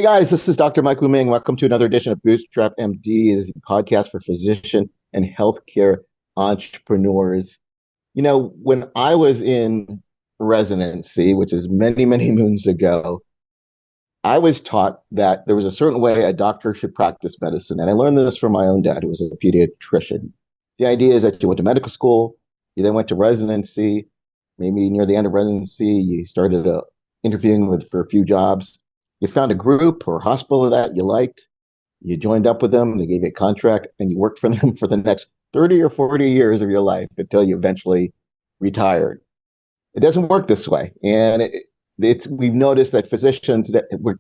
guys, this is Dr. Michael Ming. Welcome to another edition of Bootstrap MD, this is a podcast for physician and healthcare entrepreneurs. When I was in residency, which is many, many moons ago, I was taught that there was a certain way a doctor should practice medicine. And I learned this from my own dad, who was a pediatrician. The idea is that you went to medical school, you then went to residency, maybe near the end of residency, you started interviewing for a few jobs. You found a group or hospital that you liked. You joined up with them. They gave you a contract, and you worked for them for the next 30 or 40 years of your life until you eventually retired. It doesn't work this way, and we've noticed that physicians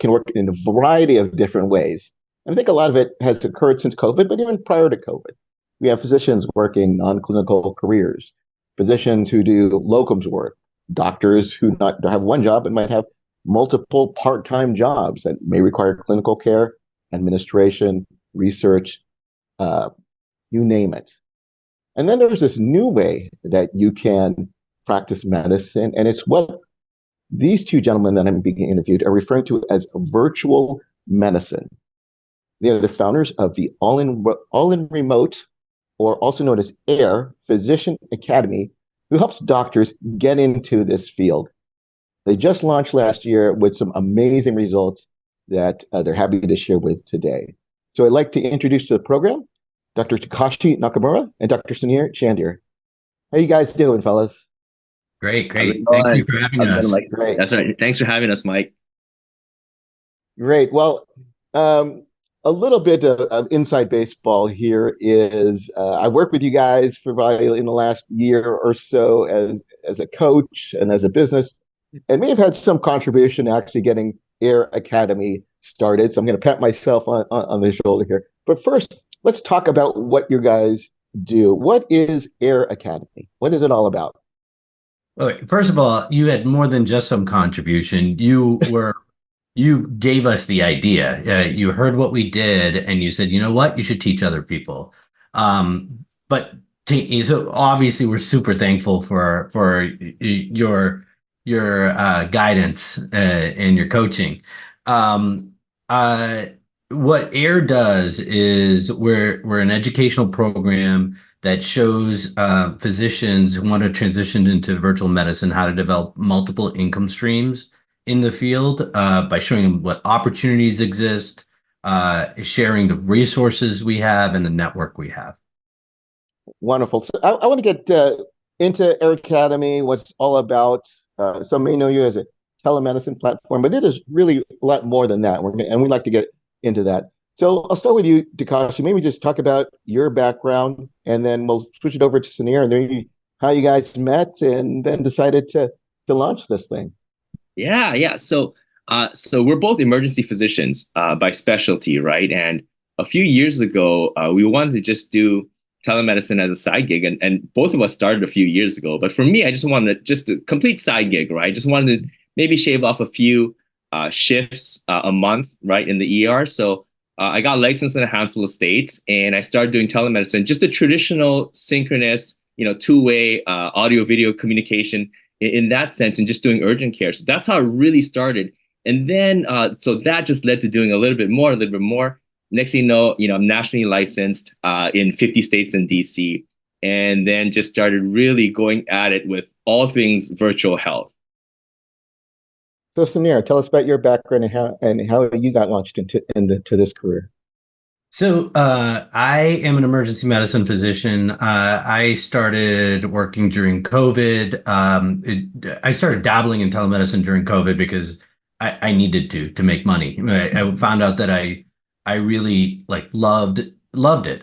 can work in a variety of different ways. And I think a lot of it has occurred since COVID, but even prior to COVID, we have physicians working non-clinical careers, physicians who do locums work, doctors who not have one job but might have multiple part-time jobs that may require clinical care, administration, research, uh, you name it. And then there's this new way that you can practice medicine, and it's what these two gentlemen that I'm being interviewed are referring to as virtual medicine. They are the founders of the All in Remote, or also known as AIR Physician Academy, who helps doctors get into this field. They just launched last year with some amazing results that they're happy to share with today. So I'd like to introduce to the program Dr. Takashi Nakamura and Dr. Sunir Chandir. How you guys doing, fellas? Great, How's it great. Thank you going? for having How's it going, us. Mike? Great, That's right. Thanks for having us, Mike. great. Well, um, a little bit of inside baseball here is I worked with you guys for probably in the last year or so as a coach and as a business, and may have had some contribution to actually getting Air Academy started. So I'm going to pat myself on the shoulder here. But first, let's talk about what you guys do. What is Air Academy? What is it all about? Well, first of all, you had more than just some contribution. You gave us the idea. You heard what we did, and you said, you know what, you should teach other people. But so obviously, we're super thankful for your guidance and your coaching. Um, uh, what AIR does is we're an educational program that shows physicians who want to transition into virtual medicine how to develop multiple income streams in the field by showing them what opportunities exist, sharing the resources we have and the network we have. Wonderful. So I want to get into Air Academy, what's all about. Some may know you as a telemedicine platform, but it is really a lot more than that. And we'd like to get into that. So I'll start with you, Takashi. Maybe just talk about your background, and then we'll switch it over to Sunir and maybe how you guys met and then decided to launch this thing. Yeah. So we're both emergency physicians by specialty, right? And a few years ago, we wanted to just do telemedicine as a side gig, and both of us started a few years ago. But for me, I just wanted just a complete side gig, right? Just wanted to maybe shave off a few shifts a month, right, in the ER. So I got licensed in a handful of states, and I started doing telemedicine, just a traditional synchronous, two-way audio video communication in that sense, and just doing urgent care. So that's how it really started. And then so that just led to doing a little bit more, a little bit more. Next thing I'm nationally licensed in 50 states and DC, and then just started really going at it with all things virtual health. So Sunir, tell us about your background and how you got launched into this career. So I am an emergency medicine physician. I started working during COVID. I started dabbling in telemedicine during COVID because I needed to make money. I found out that I really loved it.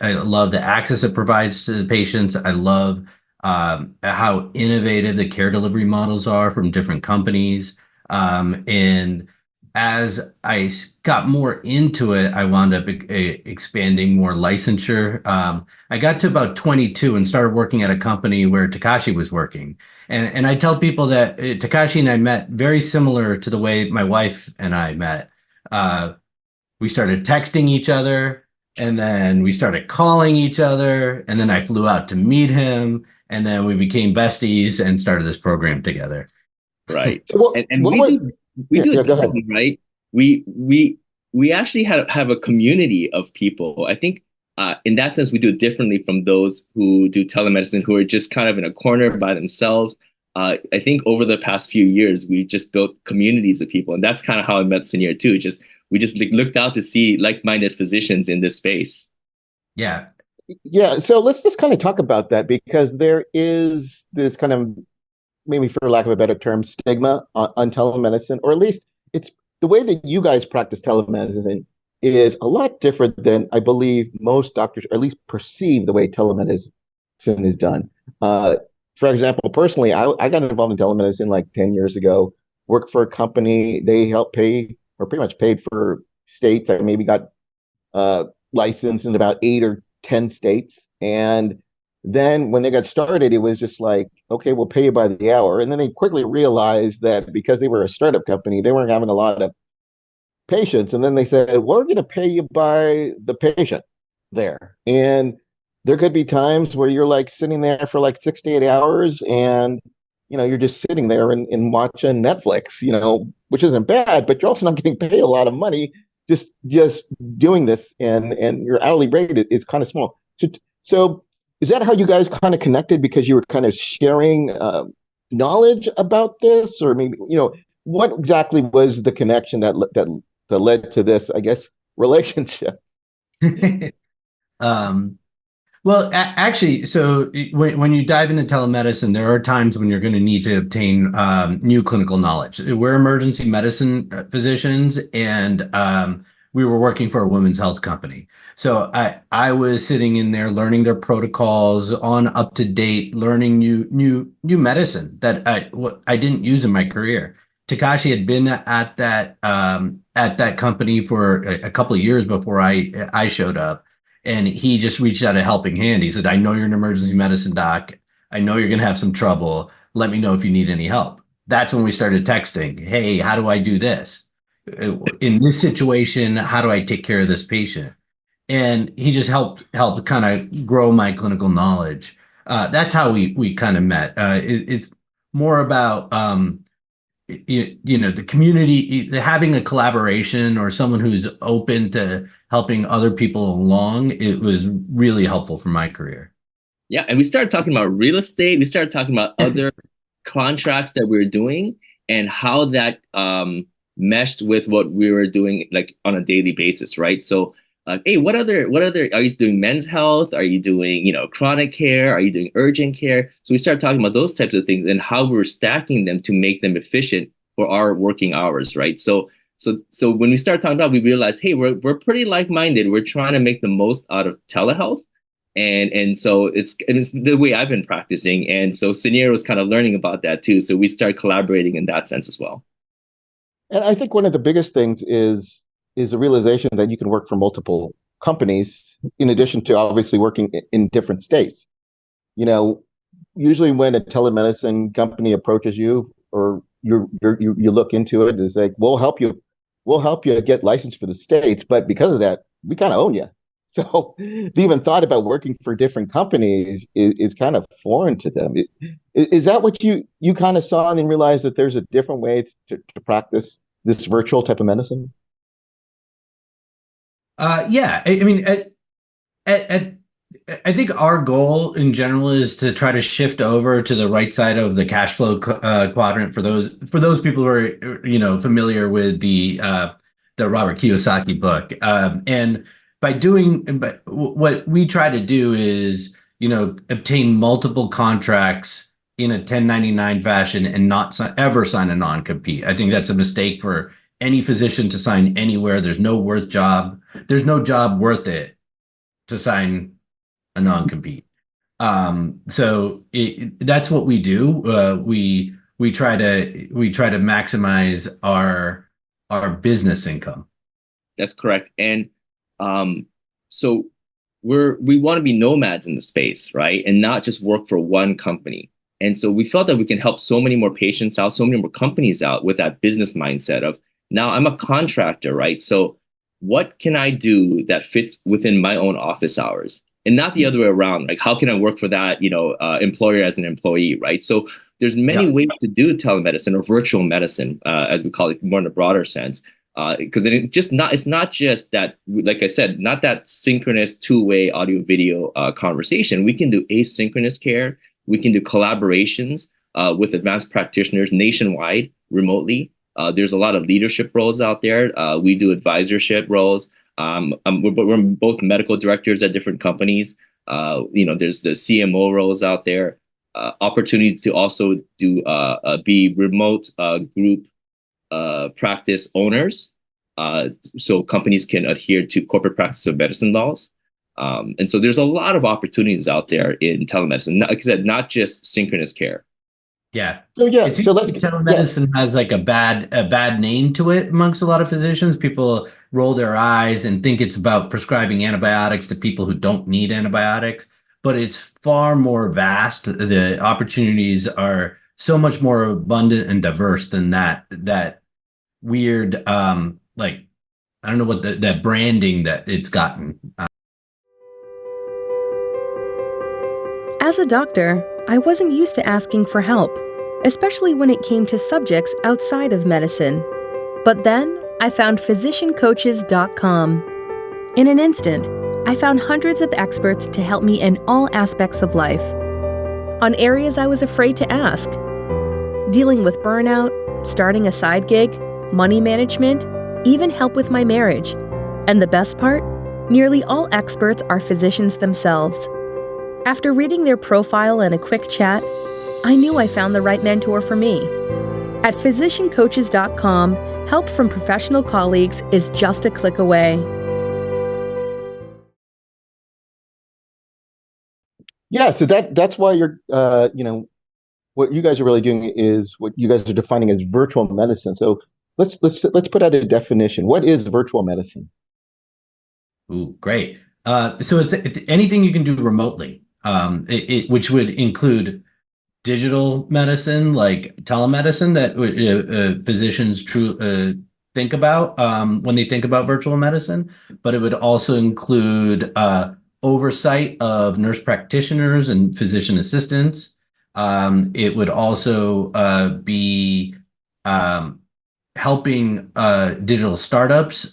I love the access it provides to the patients. I love how innovative the care delivery models are from different companies. And as got more into it, I wound up expanding more licensure. I got to about 22 and started working at a company where Takashi was working. And I tell people that Takashi and I met very similar to the way my wife and I met. We started texting each other, and then we started calling each other, and then I flew out to meet him, and then we became besties and started this program together. Right. So And what we was do we yeah, do yeah, it go ahead. differently, right? We we actually have a community of people. I think in that sense, we do it differently from those who do telemedicine, who are just kind of in a corner by themselves. I think over the past few years, we just built communities of people, and that's kind of how I met Senior too. We just like, looked out to see like-minded physicians in this space. Yeah. Yeah, so let's just kind of talk about that because there is this kind of, maybe for lack of a better term, stigma on telemedicine, or at least it's the way that you guys practice telemedicine is a lot different than I believe most doctors, or at least perceive the way telemedicine is done. For example, personally, I got involved in telemedicine like 10 years ago, worked for a company. They helped pay or pretty much paid for states. I maybe got licensed in about 8 or 10 states. And then when they got started, it was just like, okay, we'll pay you by the hour. And then they quickly realized that because they were a startup company, they weren't having a lot of patients. And then they said, we're going to pay you by the patient there. And there could be times where you're like sitting there for like 6 to 8 hours and you're just sitting there and watching Netflix, which isn't bad, but you're also not getting paid a lot of money just doing this, and your hourly rate is kind of small. So is that how you guys kind of connected, because you were kind of sharing knowledge about this, or maybe what exactly was the connection that led to this, I guess, relationship? um, Well, actually, so when you dive into telemedicine, there are times when you're going to need to obtain new clinical knowledge. We're emergency medicine physicians, and we were working for a women's health company. So I was sitting in there learning their protocols, on up to date, learning new medicine that I didn't use in my career. Takashi had been at that company for a couple of years before I showed up. And he just reached out a helping hand. He said, I know you're an emergency medicine doc. I know you're going to have some trouble. Let me know if you need any help. That's when we started texting. Hey, how do I do this? In this situation, how do I take care of this patient? And he just helped kind of grow my clinical knowledge. That's how we kind of met. It's more about the community, having a collaboration or someone who's open to helping other people along. It was really helpful for my career. Yeah, and we started talking about real estate. We started talking about other contracts that we were doing and how that meshed with what we were doing like on a daily basis, right? So, hey, what other are you doing? Men's health? Are you doing chronic care? Are you doing urgent care? So we started talking about those types of things and how we were stacking them to make them efficient for our working hours, right? So when we started talking about, we realized, hey, we're pretty like-minded. We're trying to make the most out of telehealth. And so it's the way I've been practicing. And so Senior was kind of learning about that too. So we started collaborating in that sense as well. And I think one of the biggest things is the realization that you can work for multiple companies in addition to obviously working in different states. Usually when a telemedicine company approaches you, or you look into it, it's like, we'll help you get licensed for the states, but because of that, we kind of own you. So the even thought about working for different companies is kind of foreign to them. Is that what you kind of saw and realized that there's a different way to practice this virtual type of medicine? Yeah, I mean, I think our goal in general is to try to shift over to the right side of the cash flow quadrant for those people who are familiar with the Robert Kiyosaki book. And but what we try to do is obtain multiple contracts in a 1099 fashion and not ever sign a non-compete. I think that's a mistake for any physician to sign anywhere. There's no job worth it to sign a non-compete. So that's what we do. We try to maximize our business income. That's correct. And so we want to be nomads in the space, right? And not just work for one company. And so we felt that we can help so many more patients out, so many more companies out with that business mindset of, now I'm a contractor, right? So what can I do that fits within my own office hours, and not the other way around? Like, how can I work for that, employer as an employee, right? So there's many ways to do telemedicine or virtual medicine, as we call it, more in a broader sense. Because it's not just that, like I said, not that synchronous two-way audio video conversation. We can do asynchronous care. We can do collaborations with advanced practitioners nationwide, remotely. There's a lot of leadership roles out there. We do advisorship roles. We're both medical directors at different companies. There's the CMO roles out there. Opportunities to also do be remote group practice owners, so companies can adhere to corporate practice of medicine laws. And so there's a lot of opportunities out there in telemedicine. Like I said, not just synchronous care. Yeah. So yeah, It so seems let's like telemedicine has like a bad name to it amongst a lot of physicians. People roll their eyes and think it's about prescribing antibiotics to people who don't need antibiotics, but it's far more vast. The opportunities are so much more abundant and diverse than that weird like I don't know what that branding that it's gotten. As a doctor, I wasn't used to asking for help, especially when it came to subjects outside of medicine. But then I found physiciancoaches.com. In an instant, I found hundreds of experts to help me in all aspects of life. On areas I was afraid to ask: dealing with burnout, starting a side gig, money management, even help with my marriage. And the best part? Nearly all experts are physicians themselves. After reading their profile and a quick chat, I knew I found the right mentor for me. At physiciancoaches.com, help from professional colleagues is just a click away. Yeah, so that's why you're what you guys are really doing is what you guys are defining as virtual medicine. So let's put out a definition. What is virtual medicine? Ooh, great. So it's anything you can do remotely, which would include digital medicine, like telemedicine, that physicians think about when they think about virtual medicine. But it would also include oversight of nurse practitioners and physician assistants. It would also be helping digital startups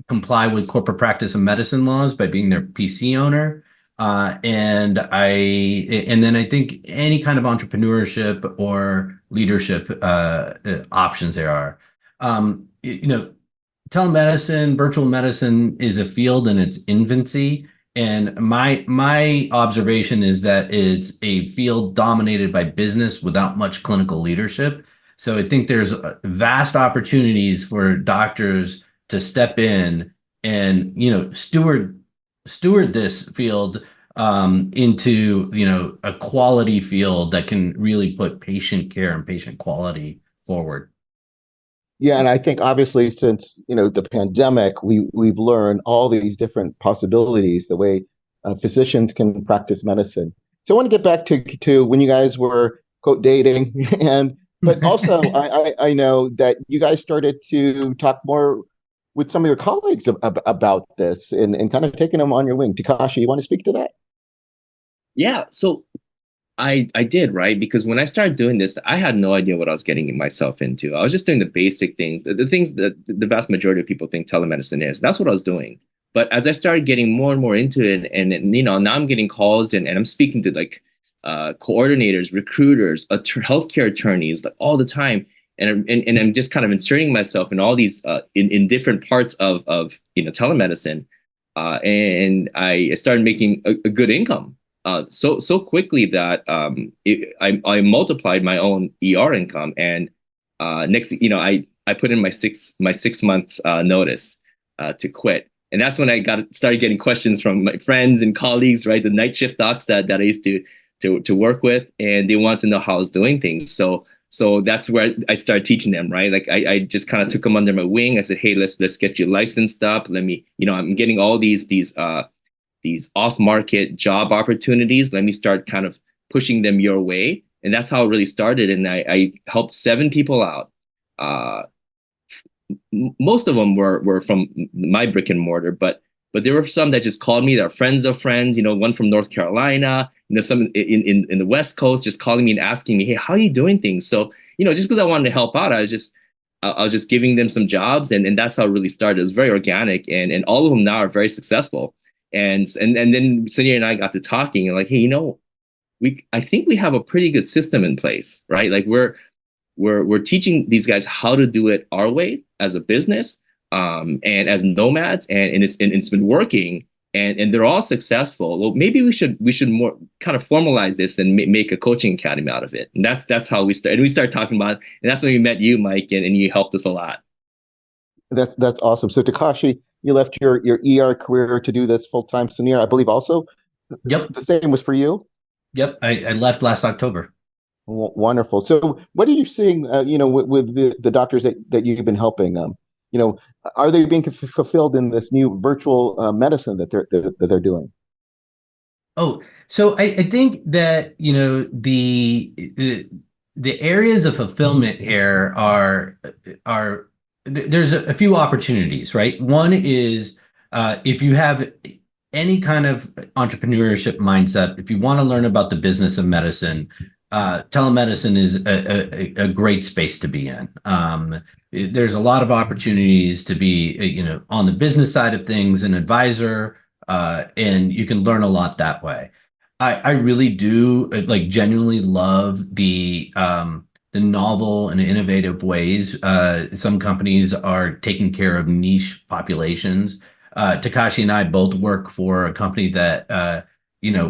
comply with corporate practice of medicine laws by being their PC owner. And then I think any kind of entrepreneurship or leadership options there are. Telemedicine, virtual medicine is a field in its infancy. And my observation is that it's a field dominated by business without much clinical leadership. So I think there's vast opportunities for doctors to step in and steward this field into a quality field that can really put patient care and patient quality forward. Yeah, and I think obviously since the pandemic, we've learned all these different possibilities, the way physicians can practice medicine. So I want to get back to when you guys were quote dating, and but also I know that you guys started to talk more with some of your colleagues about this and kind of taking them on your wing. Takashi, you want to speak to that? Yeah. So I did, right? Because when I started doing this, I had no idea what I was getting myself into. I was just doing the basic things, the things that the vast majority of people think telemedicine is. That's what I was doing. But as I started getting more and more into it, and now I'm getting calls and I'm speaking to like coordinators, recruiters, healthcare attorneys, like all the time. And I'm just kind of inserting myself in all these in different parts of telemedicine, and I started making a good income so quickly that I multiplied my own ER income, and next I put in my 6 months notice to quit, and that's when I started getting questions from my friends and colleagues, right, the night shift docs that I used to work with, and they want to know how I was doing things. So that's where I started teaching them, right? Like I just kind of took them under my wing. I said, hey, let's get you licensed up. Let me, I'm getting all these off-market job opportunities. Let me start kind of pushing them your way. And that's how it really started. And I helped 7 people out. Most of them were from my brick and mortar, but there were some that just called me. They're friends of friends, one from North Carolina, some in the West Coast, just calling me and asking me, hey, how are you doing things? So, just because I wanted to help out, I was just I was just giving them some jobs, and that's how it really started. It was very organic, and all of them now are very successful. And then Sunny and I got to talking, and like, hey, I think we have a pretty good system in place, right? Like we're teaching these guys how to do it our way as a business, and as nomads, and it's been working, and they're all successful. Well, maybe we should more kind of formalize this and make a coaching academy out of it. And that's how we start. And we started talking about it, and that's when we met you, Mike, and you helped us a lot. That's awesome. So Takashi, you left your ER career to do this full time. Sunir, I believe also Yep. the same was for you. Yep. I left last October. Wonderful. So what are you seeing, with the doctors that you've been helping? Are they being fulfilled in this new virtual medicine that they're doing? Oh, so I think that, the areas of fulfillment here are there's a few opportunities, right? One is if you have any kind of entrepreneurship mindset, if you want to learn about the business of medicine, telemedicine is a great space to be in. There's a lot of opportunities to be, on the business side of things, an advisor, and you can learn a lot that way. I really do genuinely love the novel and innovative ways some companies are taking care of niche populations. Takashi and I both work for a company that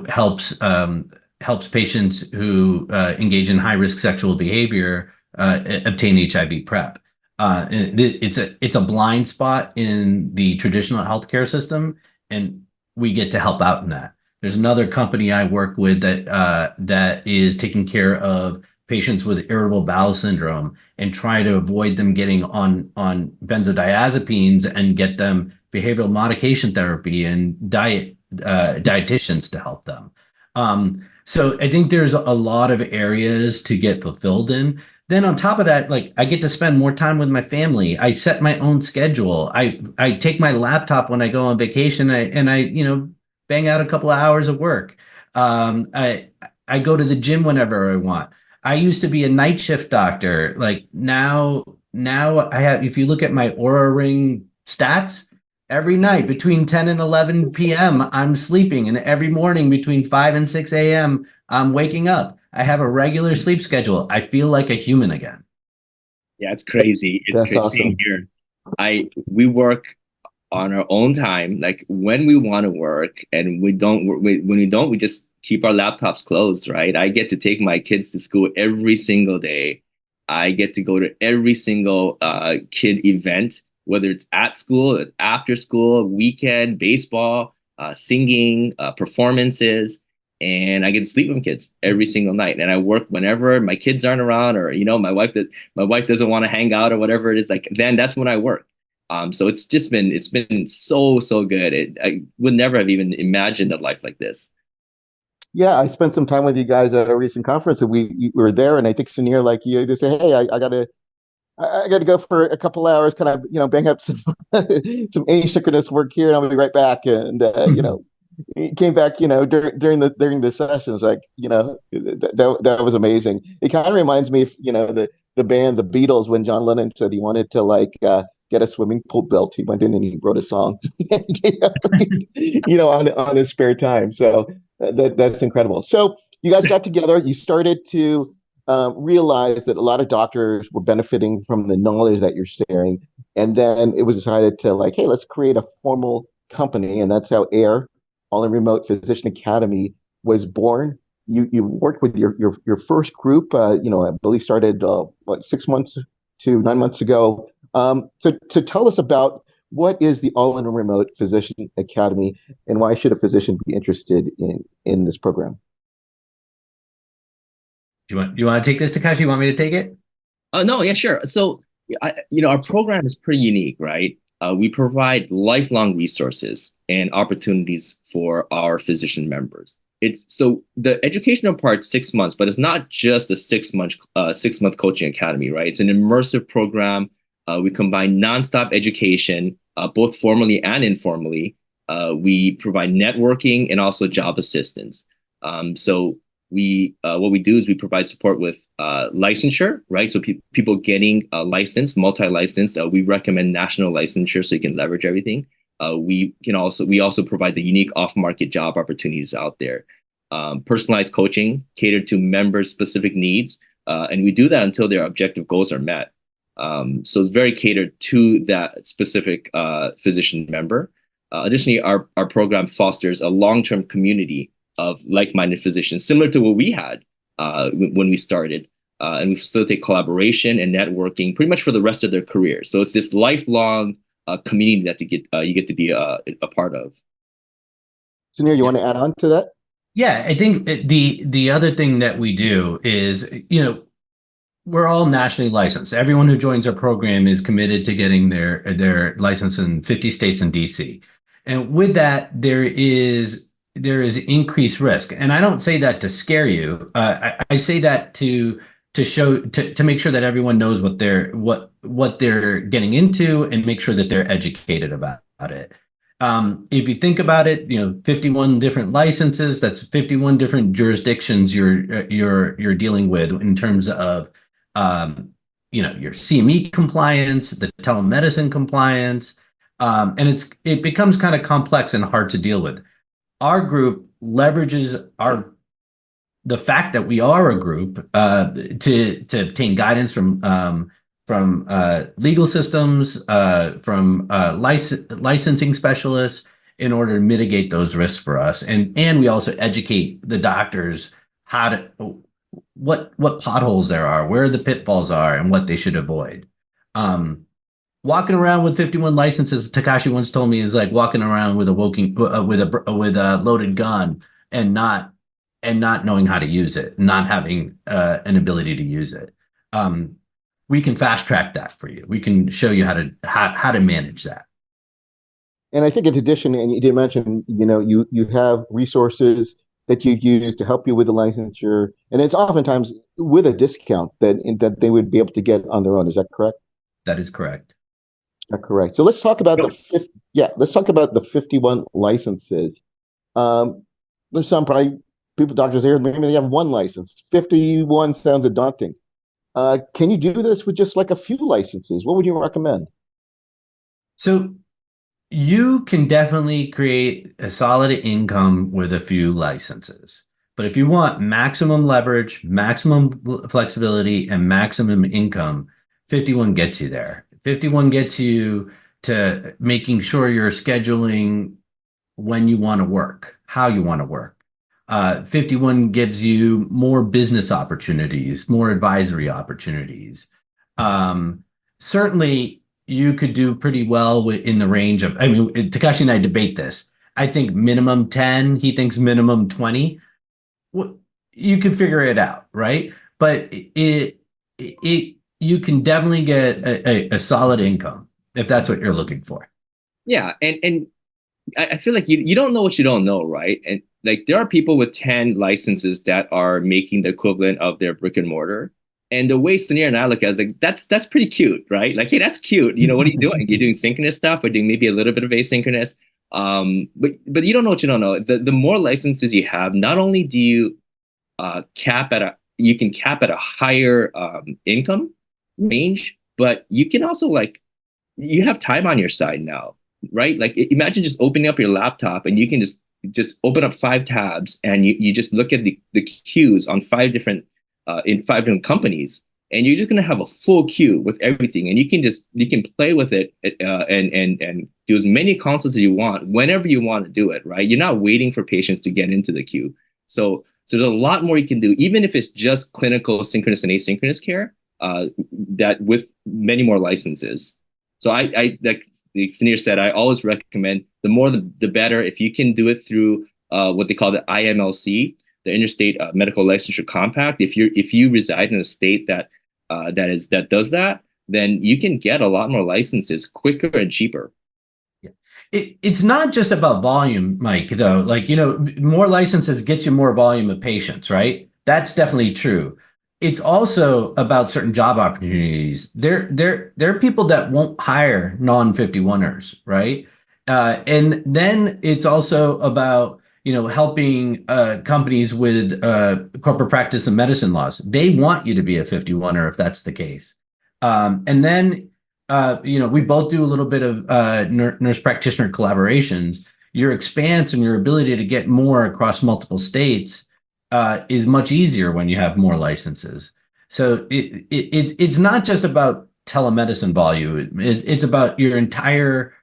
helps patients who engage in high risk sexual behavior obtain HIV PrEP. It's a blind spot in the traditional healthcare system, and we get to help out in that. There's another company I work with that is taking care of patients with irritable bowel syndrome and try to avoid them getting on benzodiazepines and get them behavioral modification therapy and dietitians to help them. So I think there's a lot of areas to get fulfilled in. Then on top of that, I get to spend more time with my family. I set my own schedule. I take my laptop when I go on vacation, and I bang out a couple of hours of work. I go to the gym whenever I want. I used to be a night shift doctor. Now I have, if you look at my Aura Ring stats, every night between 10 and 11 p.m., I'm sleeping. And every morning between 5 and 6 a.m., I'm waking up. I have a regular sleep schedule. I feel like a human again. Yeah, it's crazy. It's That's crazy. awesome. Same here. We work on our own time, like when we want to work, and when we don't, we just keep our laptops closed, right? I get to take my kids to school every single day. I get to go to every single kid event, whether it's at school, after school, weekend, baseball, singing, performances, and I get to sleep with kids every single night. And I work whenever my kids aren't around, or my wife doesn't want to hang out or whatever it is. Then that's when I work. So it's been so good. I would never have even imagined a life like this. Yeah, I spent some time with you guys at a recent conference, and we were there, and I think Sunir, like you, just say, "Hey, I gotta go for a couple hours, kind of, bang up some some asynchronous work here, and I'll be right back." And he came back, during the session. It's like, that was amazing. It kind of reminds me of, the band, the Beatles, when John Lennon said he wanted to get a swimming pool built. He went in and he wrote a song, on his spare time. So that's incredible. So you guys got together. You started to realize that a lot of doctors were benefiting from the knowledge that you're sharing, and then it was decided to hey, let's create a formal company, and that's how AIR, All in Remote Physician Academy, was born. You worked with your first group, I believe started 6 months to 9 months ago. So tell us about what is the All in Remote Physician Academy, and why should a physician be interested in this program? You want to take this, Takashi? You want me to take it? No, yeah, sure. So, our program is pretty unique, right? We provide lifelong resources and opportunities for our physician members. So the educational part 6 months, but it's not just a 6-month coaching academy, right? It's an immersive program. We combine nonstop education, both formally and informally. We provide networking and also job assistance. So what we do is we provide support with licensure, right? So people getting licensed, multi-licensed. We recommend national licensure so you can leverage everything. We also provide the unique off-market job opportunities out there. Personalized coaching catered to members' specific needs, and we do that until their objective goals are met. So it's very catered to that specific physician member. Additionally, our program fosters a long-term community of like-minded physicians, similar to what we had when we started. And we facilitate collaboration and networking pretty much for the rest of their career. So it's this lifelong community that you get to be a part of. Sunir, you want to add on to that? Yeah, I think the other thing that we do is, we're all nationally licensed. Everyone who joins our program is committed to getting their license in 50 states and DC. And with that, there is increased risk. And I don't say that to scare you. I say that to make sure that everyone knows what they're getting into and make sure that they're educated about it. If you think about it, 51 different licenses, that's 51 different jurisdictions you're dealing with in terms of your CME compliance, the telemedicine compliance, and it becomes kind of complex and hard to deal with. Our group leverages the fact that we are a group to obtain guidance from legal systems, from licensing specialists in order to mitigate those risks for us, and we also educate the doctors what potholes there are, where the pitfalls are, and what they should avoid. Walking around with 51 licenses, Takashi once told me, is like walking around with a loaded gun and not knowing how to use it, not having an ability to use it. We can fast track that for you. We can show you how to manage that. And I think in addition, and you did mention, you have resources that you use to help you with the licensure, and it's oftentimes with a discount that they would be able to get on their own. Is that correct? That is correct. Correct. So let's talk about the 51 licenses. There's some probably doctors here, maybe they have one license. 51 sounds daunting. Can you do this with just like a few licenses? What would you recommend? So you can definitely create a solid income with a few licenses. But if you want maximum leverage, maximum flexibility, and maximum income, 51 gets you there. 51 gets you to making sure you're scheduling when you want to work, how you want to work. 51 gives you more business opportunities, more advisory opportunities. Certainly, you could do pretty well in the range of, Takashi and I debate this. I think minimum 10, he thinks minimum 20. You can figure it out, right? But you can definitely get a solid income if that's what you're looking for. Yeah, and I feel like you don't know what you don't know, right? And like there are people with 10 licenses that are making the equivalent of their brick and mortar. And the way Sunir and I look at it, like that's pretty cute, right? Like, hey, that's cute. What are you doing? You're doing synchronous stuff, or doing maybe a little bit of asynchronous. But you don't know what you don't know. The more licenses you have, not only do you cap at a higher income range, but you can also you have time on your side now, right? Like imagine just opening up your laptop and you can just open up 5 tabs and you just look at the queues on 5 different in 5 different companies, and you're just going to have a full queue with everything, and you can play with it and do as many consults as you want whenever you want to do it, right? You're not waiting for patients to get into the queue. So there's a lot more you can do, even if it's just clinical synchronous and asynchronous care, that with many more licenses. So I like Sunir said, I always recommend the more the better. If you can do it through what they call the IMLC, the Interstate Medical Licensure Compact, if you reside in a state that does that, then you can get a lot more licenses quicker and cheaper. Yeah. It's not just about volume, Mike, though. More licenses get you more volume of patients, right? That's definitely true. It's also about certain job opportunities. There are people that won't hire non-51ers, right? And then it's also about helping companies with corporate practice and medicine laws. They want you to be a 51er if that's the case. And then, we both do a little bit of nurse practitioner collaborations. Your expanse and your ability to get more across multiple states is much easier when you have more licenses. So it's not just about telemedicine volume. It's about your entire.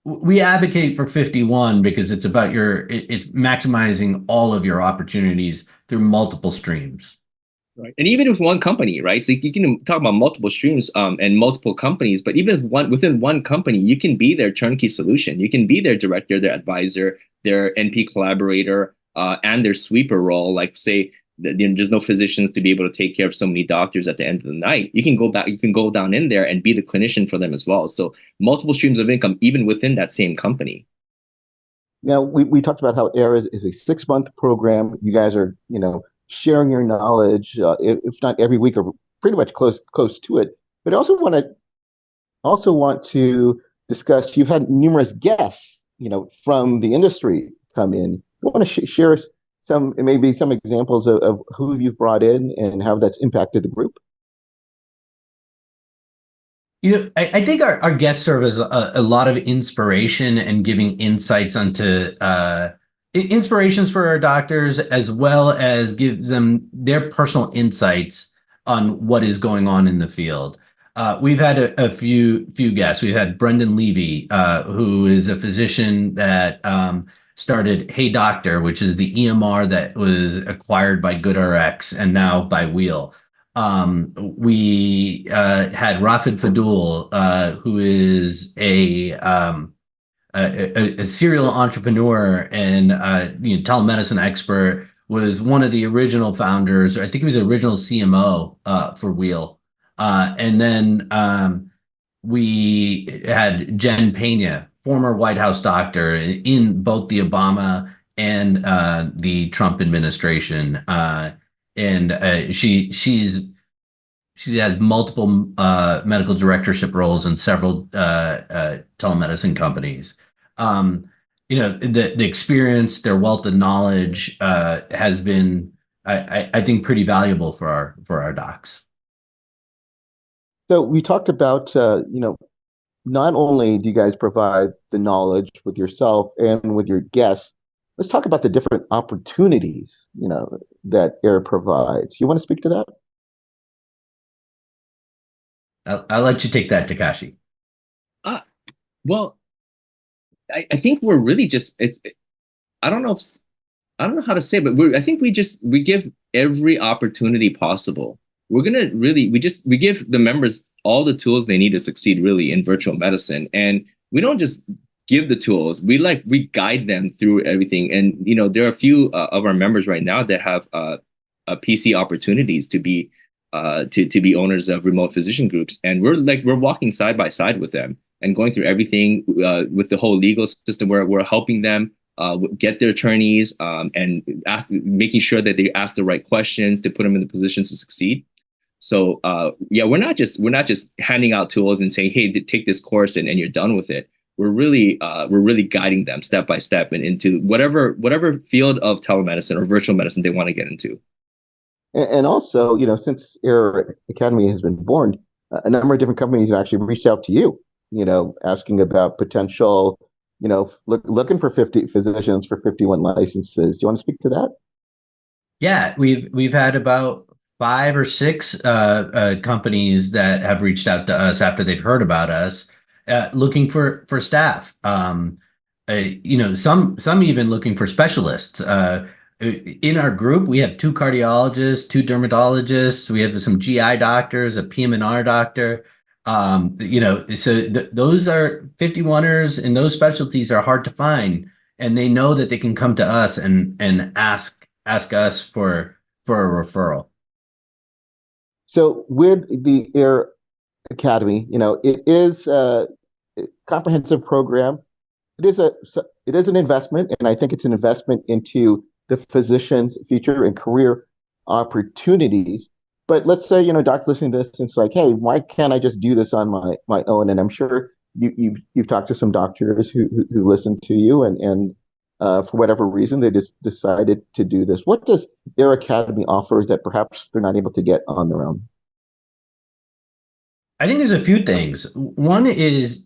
We advocate for 51 because it's about it's maximizing all of your opportunities through multiple streams. Right. And even with one company, right? So you can talk about multiple streams and multiple companies, but even within one company, you can be their turnkey solution. You can be their director, their advisor, their NP collaborator, and their sweeper role. Like say, there's no physicians to be able to take care of so many doctors at the end of the night. You can go back, you can go down in there and be the clinician for them as well. So multiple streams of income, even within that same company. Now, we talked about how AIR is a 6-month program. You guys are, sharing your knowledge, if not every week or pretty much close to it. But I also want to discuss. You've had numerous guests, from the industry come in. You want to share maybe some examples of who you've brought in and how that's impacted the group? I think our guests serve as a lot of inspiration and giving insights onto inspirations for our doctors, as well as gives them their personal insights on what is going on in the field. We've had a few guests. We've had Brendan Levy, who is a physician that started Hey Doctor, which is the EMR that was acquired by GoodRx and now by Wheel. We had Rafid Fadul, who is a serial entrepreneur and telemedicine expert, was one of the original founders. I think he was the original CMO for Wheel. And then we had Jen Pena, former White House doctor in both the Obama and the Trump administration. And she has multiple medical directorship roles in several telemedicine companies. The experience, their wealth of knowledge has been, I think, pretty valuable for our docs. So we talked about, not only do you guys provide the knowledge with yourself and with your guests, let's talk about the different opportunities, that AIR provides. You want to speak to that? I'll let you take that, Takashi. Well, I think we're really just I don't know how to say, but I think we give every opportunity possible. We're gonna really we give the members all the tools they need to succeed really in virtual medicine, and we don't just give the tools. We guide them through everything. And there are a few of our members right now that have PC opportunities to be owners of remote physician groups, and we're walking side by side with them and going through everything with the whole legal system, where we're helping them get their attorneys and making sure that they ask the right questions to put them in the positions to succeed. So we're not just handing out tools and saying, hey, take this course and you're done with it. We're really guiding them step by step and into whatever field of telemedicine or virtual medicine they want to get into. And also, since AIR Academy has been born, a number of different companies have actually reached out to you, asking about potential, looking for 50 physicians for 51 licenses. Do you want to speak to that? Yeah, we've had about 5 or 6 companies that have reached out to us after they've heard about us, looking for staff. Some even looking for specialists. In our group, we have 2 cardiologists, 2 dermatologists. We have some GI doctors, a PM&R doctor. So those are 51ers, and those specialties are hard to find. And they know that they can come to us and ask us for a referral. So with the AIR Academy, it is a comprehensive program. It is an investment, and I think it's an investment into the physician's future and career opportunities. But let's say, doc's listening to this and it's like, hey, why can't I just do this on my own? And I'm sure you've talked to some doctors who listen to you and for whatever reason, they just decided to do this. What does Air Academy offer that perhaps they're not able to get on their own? I think there's a few things. One is,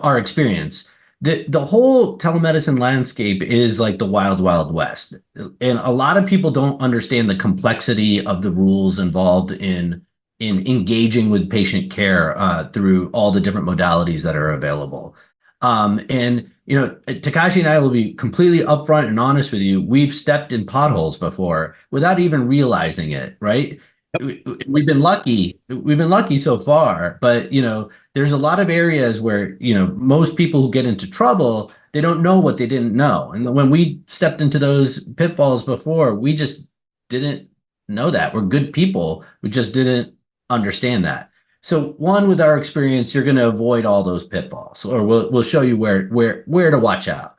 our experience. The whole telemedicine landscape is like the wild, wild west. And a lot of people don't understand the complexity of the rules involved in engaging with patient care through all the different modalities that are available. And Takashi and I will be completely upfront and honest with you. We've stepped in potholes before without even realizing it, right? We've been lucky. We've been lucky so far, but there's a lot of areas where most people who get into trouble, they don't know what they didn't know. And when we stepped into those pitfalls before, we just didn't know that. We're good people. We just didn't understand that. So one, with our experience, you're going to avoid all those pitfalls, or we'll show you where to watch out.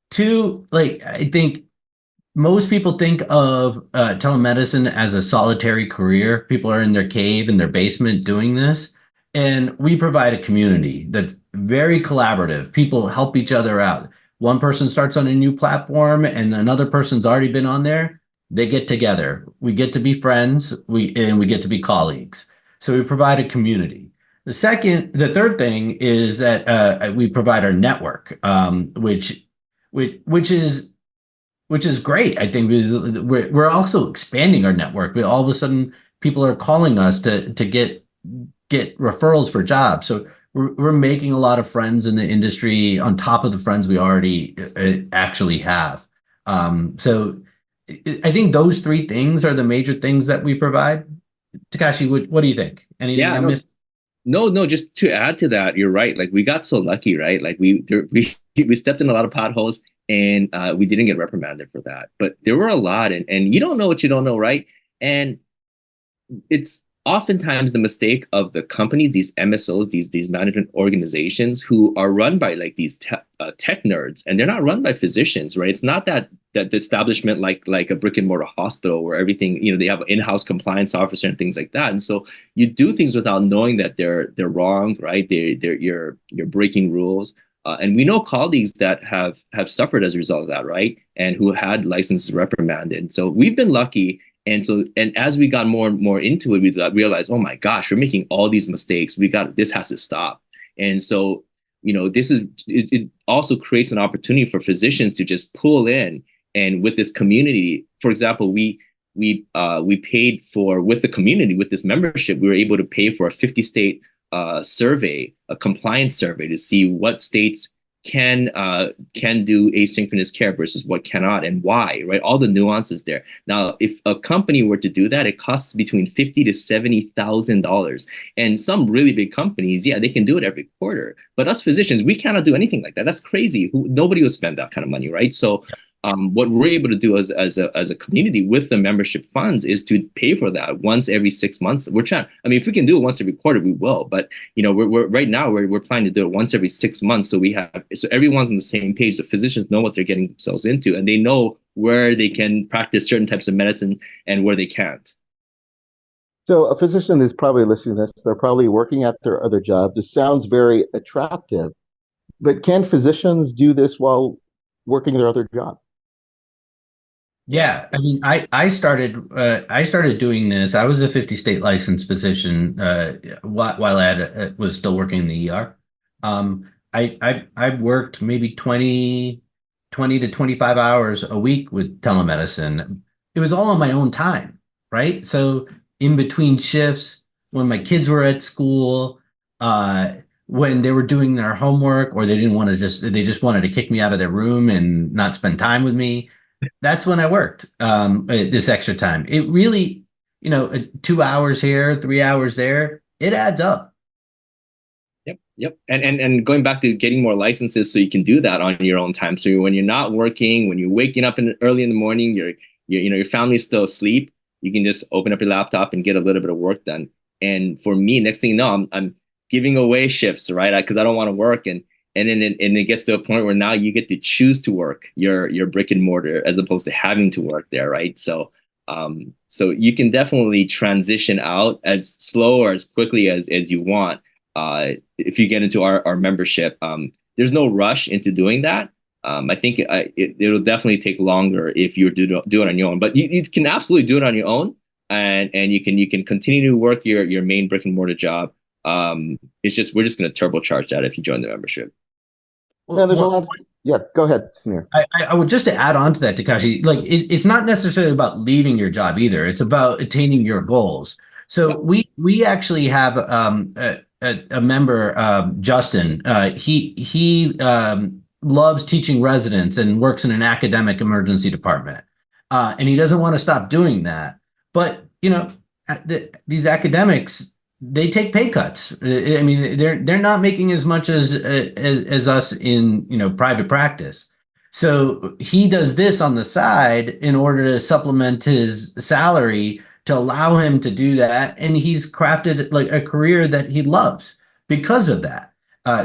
Two, like I think most people think of telemedicine as a solitary career. People are in their cave, in their basement doing this. And we provide a community that's very collaborative. People help each other out. One person starts on a new platform and another person's already been on there. They get together. We get to be friends. We get to be colleagues. So we provide a community. The third thing is that we provide our network, which is great. I think because we're also expanding our network. All of a sudden, people are calling us to get referrals for jobs. So we're making a lot of friends in the industry on top of the friends we already actually have. So I think those three things are the major things that we provide. Takashi, what do you think? Anything Yeah, I no, missed? no. Just to add to that, you're right. Like we got so lucky, right? Like we stepped in a lot of potholes, and we didn't get reprimanded for that. But there were a lot, and you don't know what you don't know, right? And it's oftentimes the mistake of the company, these MSOs, these management organizations who are run by like these tech nerds, and they're not run by physicians, right? It's not that the establishment like a brick and mortar hospital where everything, they have an in-house compliance officer and things like that. And so you do things without knowing that they're wrong, right? You're breaking rules. And we know colleagues that have suffered as a result of that, right? And who had licenses reprimanded. So we've been lucky. And as we got more and more into it, we realized, oh my gosh, we're making all these mistakes. This has to stop. And so, it also creates an opportunity for physicians to just pull in, and with this community, for example, we paid for, with the community, with this membership, we were able to pay for a 50-state survey, a compliance survey, to see what states can do asynchronous care versus what cannot, and why, right? All the nuances there. Now, if a company were to do that, it costs between $50,000 to $70,000. And some really big companies, yeah, they can do it every quarter. But us physicians, we cannot do anything like that. That's crazy. Nobody would spend that kind of money, right? So what we're able to do as a community with the membership funds is to pay for that once every 6 months. We're trying. I mean, if we can do it once every quarter, we will. But we're right now we're planning to do it once every 6 months, so everyone's on the same page. The physicians know what they're getting themselves into, and they know where they can practice certain types of medicine and where they can't. So a physician is probably listening to this. They're probably working at their other job. This sounds very attractive, but can physicians do this while working their other job? Yeah, I mean, I started doing this. I was a 50-state licensed physician while I was still working in the ER. I worked maybe 20 to 25 hours a week with telemedicine. It was all on my own time, right? So in between shifts, when my kids were at school, when they were doing their homework, or they just wanted to kick me out of their room and not spend time with me. That's when I worked this extra time. It really, 2 hours here, 3 hours there, it adds up. Yep. And going back to getting more licenses so you can do that on your own time. So when you're not working, when you're waking up early in the morning, your family's still asleep, you can just open up your laptop and get a little bit of work done. And for me, next thing you know, I'm giving away shifts, right? Because I don't want to work. And then it gets to a point where now you get to choose to work your brick and mortar as opposed to having to work there, right? So you can definitely transition out as slow or as quickly as you want. If you get into our membership, there's no rush into doing that. I think it'll definitely take longer if you do it on your own. But you can absolutely do it on your own, and you can continue to work your main brick and mortar job. It's just we're just going to turbocharge that if you join the membership. Now, there's a Well, lot of, yeah, go ahead, Samir. I would just to add on to that, Takashi, like it's not necessarily about leaving your job either. It's about attaining your goals. So we actually have a member, Justin. He loves teaching residents and works in an academic emergency department, and he doesn't want to stop doing that. But these academics, they take pay cuts. I mean, they're not making as much as us in private practice. So he does this on the side in order to supplement his salary to allow him to do that, and he's crafted like a career that he loves because of that.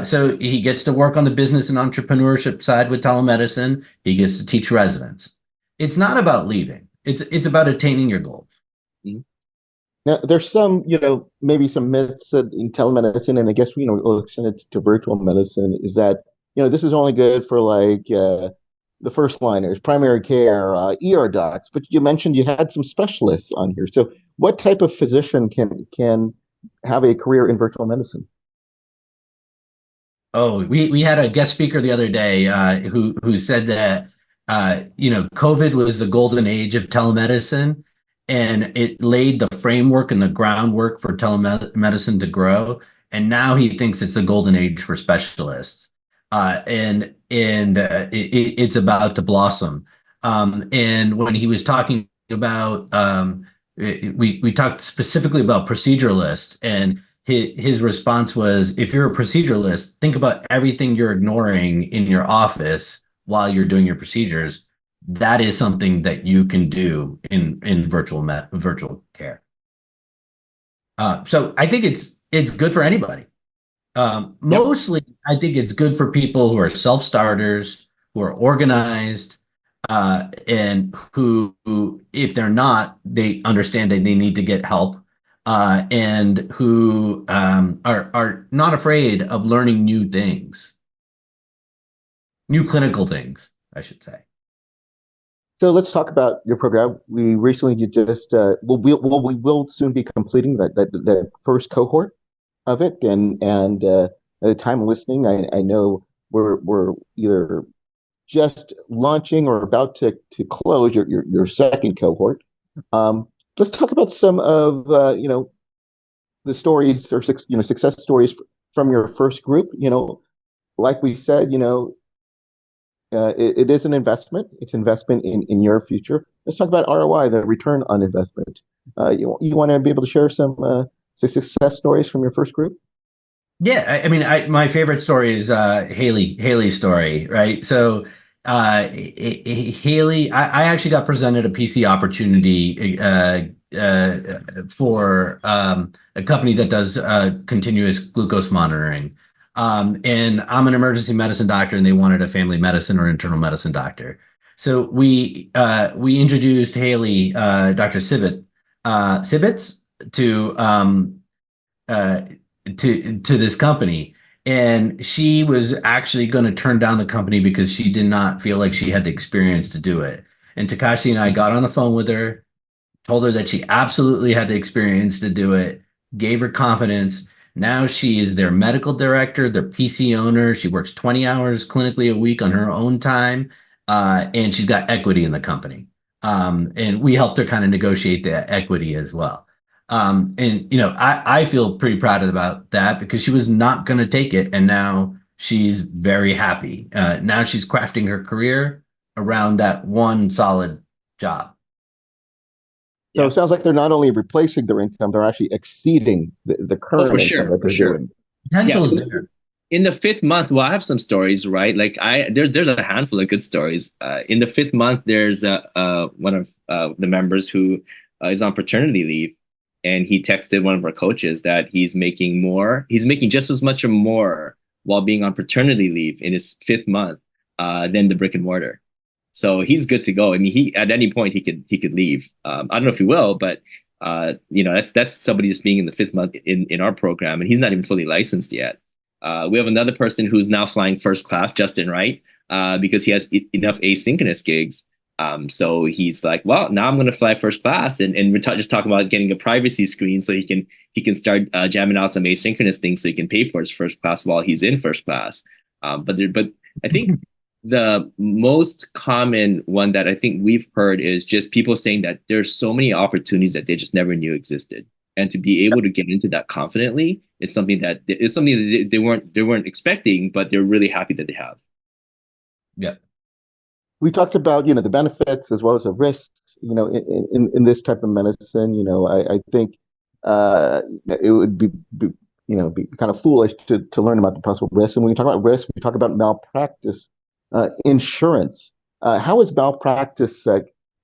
So he gets to work on the business and entrepreneurship side with telemedicine. He gets to teach residents. It's not about leaving. It's about attaining your goals. Mhm. Now, there's some, maybe some myths in telemedicine, and I guess, we'll extend it to virtual medicine, is that, this is only good for like the first liners, primary care, ER docs, but you mentioned you had some specialists on here. So what type of physician can have a career in virtual medicine? Oh, we had a guest speaker the other day who said that COVID was the golden age of telemedicine, and it laid the framework and the groundwork for telemedicine to grow. And now he thinks it's a golden age for specialists, it's about to blossom. And when he was talking about, we talked specifically about proceduralists, and his response was, if you're a proceduralist, think about everything you're ignoring in your office while you're doing your procedures. That is something that you can do in virtual care. So I think it's good for anybody. Mostly, I think it's good for people who are self-starters, who are organized, and who, if they're not, they understand that they need to get help, and who are not afraid of learning new things, new clinical things, I should say. So let's talk about your program. We recently you just we will soon be completing that first cohort of it, and at the time of listening, I know we're either just launching or about to close your second cohort. Let's talk about some of the stories or success stories from your first group. Like we said, it is an investment. It's investment in your future. Let's talk about ROI, the return on investment. You want to be able to share some success stories from your first group? Yeah, I mean, my favorite story is Haley's story, right? So Haley, I actually got presented a PC opportunity for a company that does continuous glucose monitoring. And I'm an emergency medicine doctor, and they wanted a family medicine or internal medicine doctor. So we introduced Haley, Dr. Sibbets, to this company, and she was actually going to turn down the company because she did not feel like she had the experience to do it. And Takashi and I got on the phone with her, told her that she absolutely had the experience to do it, gave her confidence. Now she is their medical director, their PC owner. She works 20 hours clinically a week on her own time, and she's got equity in the company. And we helped her kind of negotiate the equity as well. And I feel pretty proud about that because she was not going to take it, and now she's very happy. Now she's crafting her career around that one solid job. So it sounds like they're not only replacing their income, they're actually exceeding the current income that they're doing. Potential is there. In the fifth month, well, I have some stories, right? Like there's a handful of good stories. In the fifth month, there's one of the members who is on paternity leave, and he texted one of our coaches that he's making just as much or more while being on paternity leave in his fifth month than the brick and mortar. So he's good to go. I mean, he at any point he could leave. I don't know if he will, but that's somebody just being in the fifth month in our program, and he's not even fully licensed yet. We have another person who's now flying first class, Justin Wright. because he has enough asynchronous gigs. So he's like, well, now I'm going to fly first class, and we're just talking about getting a privacy screen so he can start jamming out some asynchronous things so he can pay for his first class while he's in first class. But I think the most common one that I think we've heard is just people saying that there's so many opportunities that they just never knew existed, and to be able to get into that confidently is something that they weren't expecting, but they're really happy that they have. Yeah. We talked about, the benefits as well as the risks, in this type of medicine. I think it would be kind of foolish to learn about the possible risks. And when we talk about risks, we talk about malpractice insurance. How is malpractice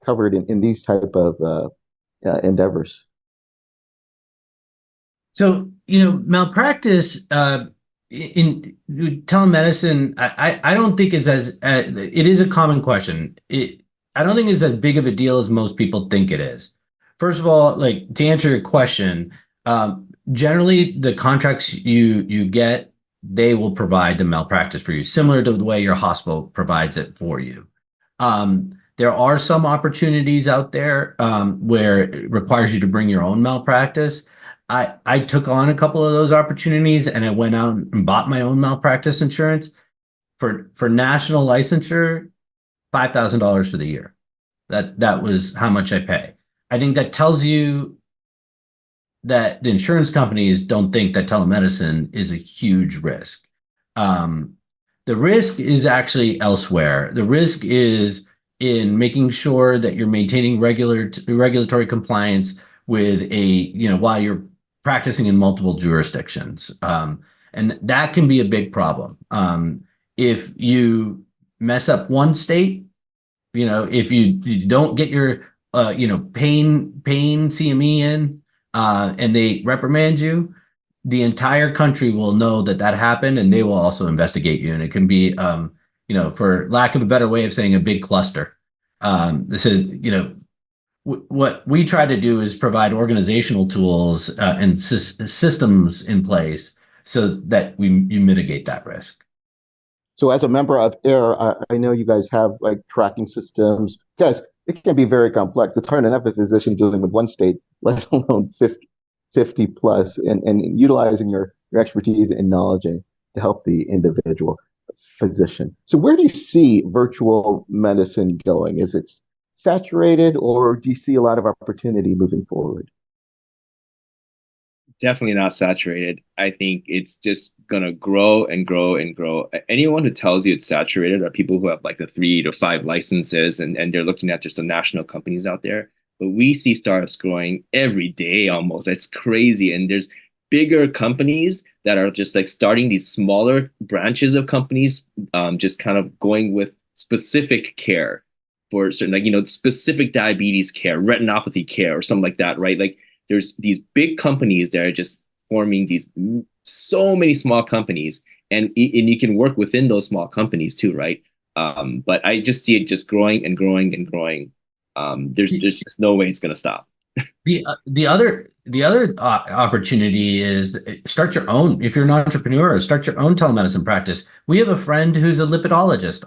covered in these type of endeavors? So, malpractice in telemedicine, I don't think is it is a common question. I don't think it's as big of a deal as most people think it is. First of all, like to answer your question, generally the contracts you get, they will provide the malpractice for you, similar to the way your hospital provides it for you. There are some opportunities out there where it requires you to bring your own malpractice. I took on a couple of those opportunities and I went out and bought my own malpractice insurance for national licensure, $5,000 for the year. That was how much I pay. I think that tells you that the insurance companies don't think that telemedicine is a huge risk. The risk is actually elsewhere. The risk is in making sure that you're maintaining regulatory compliance with while you're practicing in multiple jurisdictions. And that can be a big problem. If you mess up one state, if you don't get your, pain CME in, and they reprimand you, the entire country will know that happened, and they will also investigate you. And it can be, for lack of a better way of saying, a big cluster. This is, what we try to do is provide organizational tools and systems in place so that you mitigate that risk. So as a member of AIR, I know you guys have like tracking systems. Guys, it can be very complex. It's hard enough as a physician dealing with one state, let alone 50 plus, and utilizing your expertise and knowledge to help the individual physician. So where do you see virtual medicine going? Is it saturated, or do you see a lot of opportunity moving forward? Definitely not saturated. I think it's just gonna grow and grow and grow. Anyone who tells you it's saturated are people who have like the 3 to 5 licenses, and they're looking at just the national companies out there. But we see startups growing every day almost. That's crazy. And there's bigger companies that are just like starting these smaller branches of companies, just kind of going with specific care for certain, specific diabetes care, retinopathy care, or something like that, right? Like there's these big companies that are just forming these so many small companies, and you can work within those small companies too, right? But I just see it just growing and growing and growing. There's just no way it's going to stop. The other opportunity is start your own. If you're an entrepreneur, start your own telemedicine practice. We have a friend who's a lipidologist.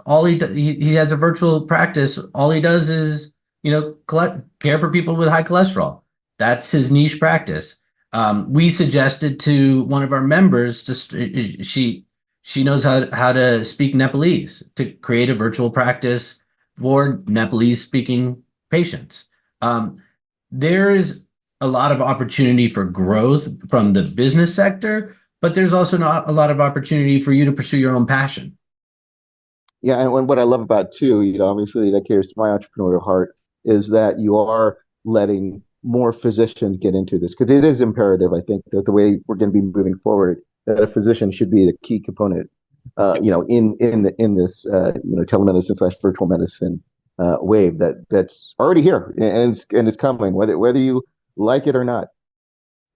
He has a virtual practice. All he does is care for people with high cholesterol. That's his niche practice. We suggested to one of our members, she knows how to speak Nepalese, to create a virtual practice for Nepalese speaking patients. There is a lot of opportunity for growth from the business sector, but there's also not a lot of opportunity for you to pursue your own passion. Yeah, and what I love about too, obviously that caters to my entrepreneurial heart, is that you are letting more physicians get into this, because it is imperative, I think, that the way we're going to be moving forward, that a physician should be the key component, in this telemedicine / virtual medicine wave that's already here, and it's coming, whether you like it or not.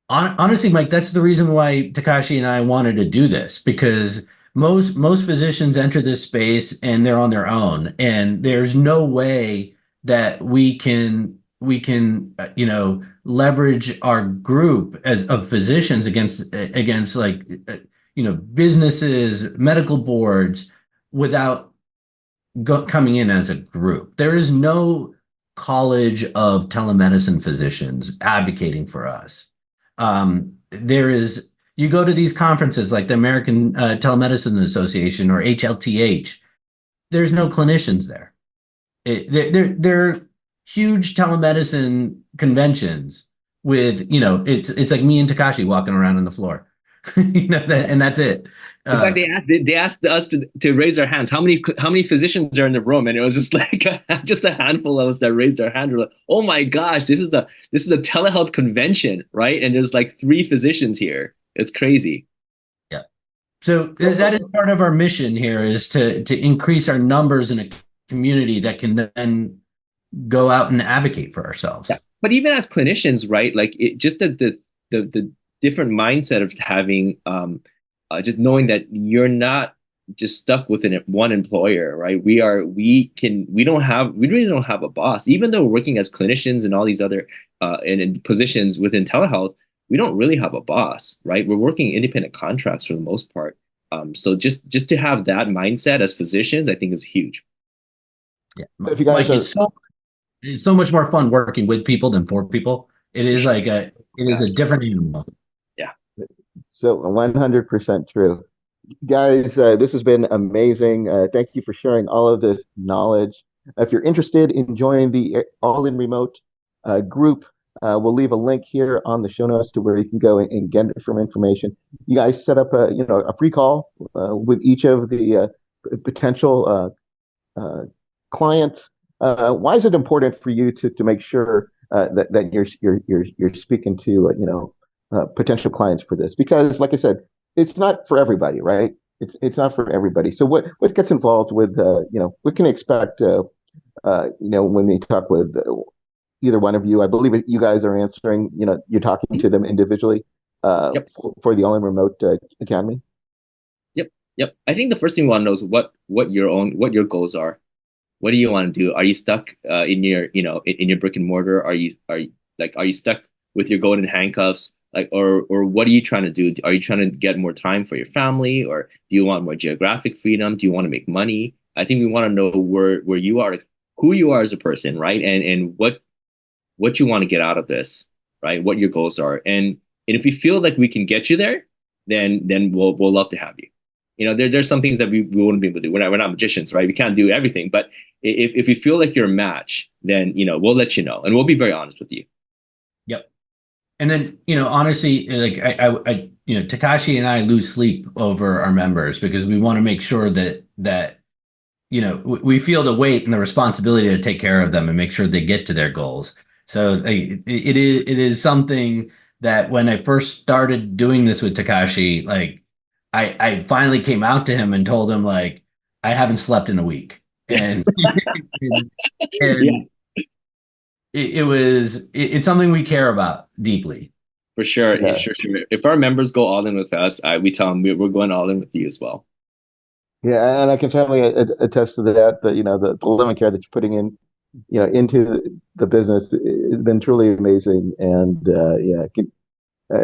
Honestly, Mike, that's the reason why Takashi and I wanted to do this, because most physicians enter this space and they're on their own, and there's no way that we can leverage our group of physicians against businesses, medical boards, without coming in as a group. There is no college of telemedicine physicians advocating for us. There is, you go to these conferences like the American Telemedicine Association or HLTH, there's no clinicians there. They're huge telemedicine conventions with, it's like me and Takashi walking around on the floor, and that's it. In fact, they asked us to raise our hands. How many physicians are in the room? And it was just like just a handful of us that raised our hand. We're like, oh my gosh, this is a telehealth convention, right? And there's like 3 physicians here. It's crazy. Yeah. So that is part of our mission here, is to increase our numbers in a community that can then go out and advocate for ourselves. Yeah. But even as clinicians, right? Like just the different mindset of having just knowing that you're not just stuck with one employer, right? We really don't have a boss. Even though we're working as clinicians and all these other and in positions within telehealth, we don't really have a boss, right? We're working independent contracts for the most part. So just to have that mindset as physicians, I think is huge. Yeah, if you guys it's so much more fun working with people than for people. It is is a different animal. Yeah. So 100% true. Guys, this has been amazing. Thank you for sharing all of this knowledge. If you're interested in joining the All In Remote group, we'll leave a link here on the show notes to where you can go and get some information. You guys set up a free call with each of the potential clients. Why is it important for you to make sure that you're speaking to potential clients for this? Because, like I said, it's not for everybody, right? It's not for everybody. So what gets involved with what can you expect when they talk with either one of you? I believe you guys are answering. You're talking to them individually Yep. for the All In Remote Academy. Yep. I think the first thing we want to know is what your goals are. What do you want to do? Are you stuck in your in your brick and mortar? Are you stuck with your golden handcuffs? Or what are you trying to do? Are you trying to get more time for your family, or do you want more geographic freedom? Do you want to make money? I think we want to know where you are, who you are as a person, right? And what you want to get out of this, right? What your goals are. And if we feel like we can get you there, then we'll love to have you. There's some things that we wouldn't be able to do. We're not magicians, right? We can't do everything. But if we feel like you're a match, then we'll let you know, and we'll be very honest with you. Yep. And then honestly, like I Takashi and I lose sleep over our members because we want to make sure that we feel the weight and the responsibility to take care of them and make sure they get to their goals. So it is something that when I first started doing this with Takashi, like I finally came out to him and told him, like, I haven't slept in a week. And, and it's something we care about deeply. For sure. Yeah. Sure. If our members go all in with us, we tell them we're going all in with you as well. Yeah, and I can certainly attest to that. The living care that you're putting in, into the business has been truly amazing, and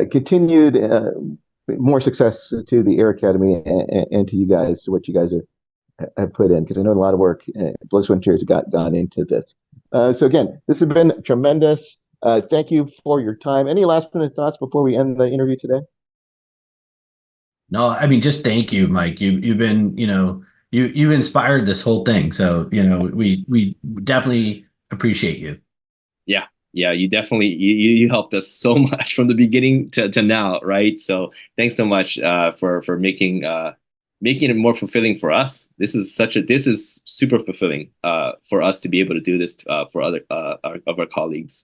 continued more success to the Air Academy and to you guys, to what you guys have put in, because I know a lot of work, Bliss Winters gone into this. So again, this has been tremendous. Thank you for your time. Any last minute thoughts before we end the interview today? No, I mean, just thank you, Mike. You've been, you inspired this whole thing. So, we definitely appreciate you. Yeah, you definitely you helped us so much from the beginning to now, right? So thanks so much for making it more fulfilling for us. This is super fulfilling for us to be able to do this for other of our colleagues.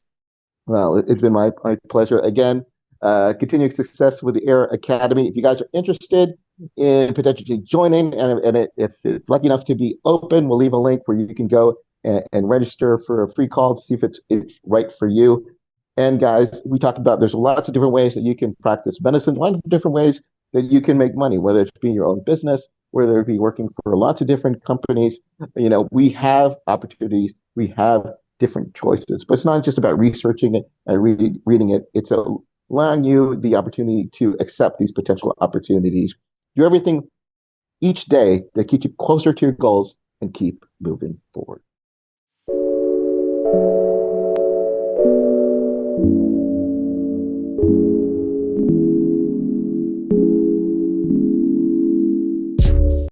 Well, it's been my pleasure. Again, continued success with the Air Academy. If you guys are interested in potentially joining, if it's lucky enough to be open, we'll leave a link where you can go and register for a free call to see if it's right for you. And guys, we talked about there's lots of different ways that you can practice medicine, lots of different ways that you can make money, whether it's being your own business, whether it be working for lots of different companies. We have opportunities, we have different choices, but it's not just about researching it and reading it. It's allowing you the opportunity to accept these potential opportunities, do everything each day that keeps you closer to your goals and keep moving forward.